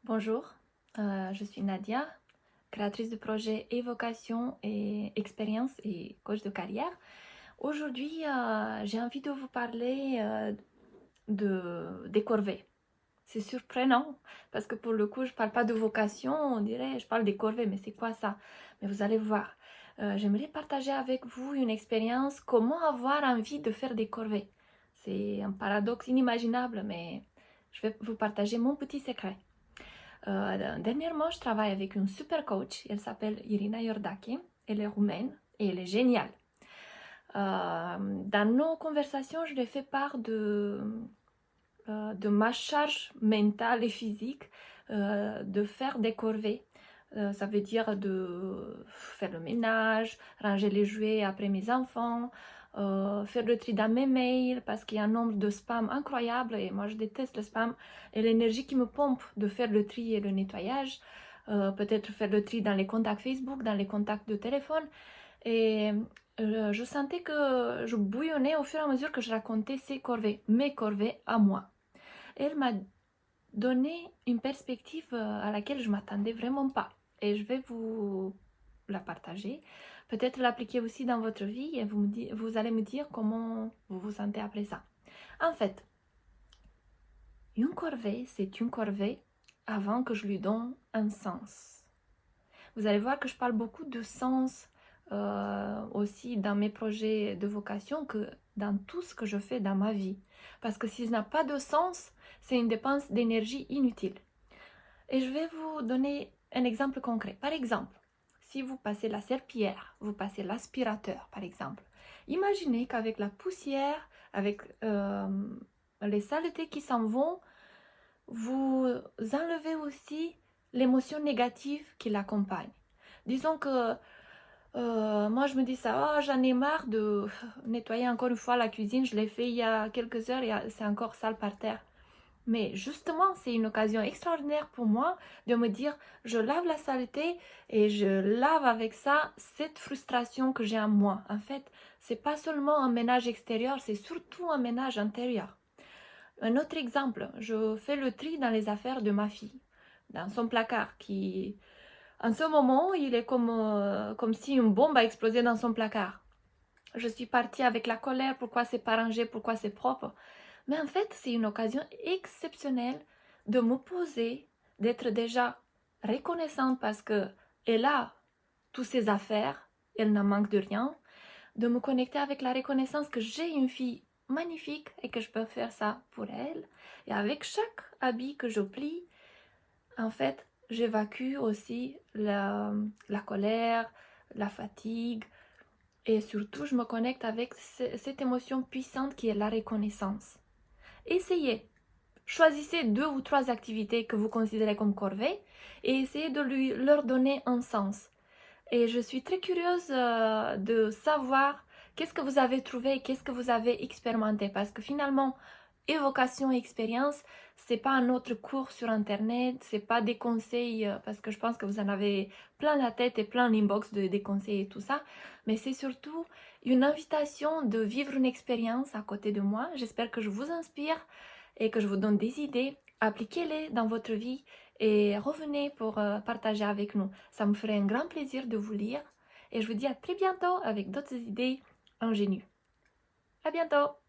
Bonjour, je suis Nadia, créatrice de projets Évocation et Expérience et coach de carrière. Aujourd'hui, j'ai envie de vous parler des corvées. C'est surprenant parce que pour le coup, je ne parle pas de vocation, on dirait, je parle des corvées, mais c'est quoi ça? Mais vous allez voir. J'aimerais partager avec vous une expérience, comment avoir envie de faire des corvées. C'est un paradoxe inimaginable, mais je vais vous partager mon petit secret. Dernièrement, je travaille avec une super coach. Elle s'appelle Irina Iordache. Elle est roumaine et elle est géniale. Dans nos conversations, je lui ai fait part de ma charge mentale et physique de faire des corvées. Ça veut dire de faire le ménage, ranger les jouets après mes enfants, faire le tri dans mes mails parce qu'il y a un nombre de spam incroyable et moi je déteste le spam et l'énergie qui me pompe de faire le tri et le nettoyage, peut-être faire le tri dans les contacts Facebook, dans les contacts de téléphone et je sentais que je bouillonnais au fur et à mesure que je racontais ces corvées, mes corvées à moi. Elle m'a donné une perspective à laquelle je m'attendais vraiment pas et je vais vous la partager. Peut-être l'appliquer aussi dans votre vie et vous allez me dire comment vous vous sentez après ça. En fait, une corvée, c'est une corvée avant que je lui donne un sens. Vous allez voir que je parle beaucoup de sens aussi dans mes projets de vocation que dans tout ce que je fais dans ma vie. Parce que si ça n'a pas de sens, c'est une dépense d'énergie inutile. Et je vais vous donner un exemple concret. Par exemple, si vous passez la serpillière, vous passez l'aspirateur, par exemple. Imaginez qu'avec la poussière, avec les saletés qui s'en vont, vous enlevez aussi l'émotion négative qui l'accompagne. Disons que moi je me dis ça, oh, j'en ai marre de nettoyer encore une fois la cuisine, je l'ai fait il y a quelques heures et c'est encore sale par terre. Mais justement, c'est une occasion extraordinaire pour moi de me dire, je lave la saleté et je lave avec ça cette frustration que j'ai en moi. En fait, c'est pas seulement un ménage extérieur, c'est surtout un ménage intérieur. Un autre exemple, je fais le tri dans les affaires de ma fille, dans son placard qui, en ce moment, il est comme si une bombe a explosé dans son placard. Je suis partie avec la colère, pourquoi c'est pas rangé, pourquoi c'est propre. Mais en fait, c'est une occasion exceptionnelle de me poser, d'être déjà reconnaissante parce qu'elle a toutes ses affaires, elle n'en manque de rien, de me connecter avec la reconnaissance que j'ai une fille magnifique et que je peux faire ça pour elle. Et avec chaque habit que je plie, en fait, j'évacue aussi la colère, la fatigue et surtout, je me connecte avec cette émotion puissante qui est la reconnaissance. Essayez. Choisissez 2 ou 3 activités que vous considérez comme corvées et essayez de leur donner un sens. Et je suis très curieuse de savoir qu'est-ce que vous avez trouvé, qu'est-ce que vous avez expérimenté. Parce que finalement, évocation et expérience, c'est pas un autre cours sur internet, c'est pas des conseils, parce que je pense que vous en avez plein la tête et plein l'inbox des conseils et tout ça. Mais c'est surtout une invitation de vivre une expérience à côté de moi. J'espère que je vous inspire et que je vous donne des idées. Appliquez-les dans votre vie et revenez pour partager avec nous. Ça me ferait un grand plaisir de vous lire et je vous dis à très bientôt avec d'autres idées ingénues. À bientôt!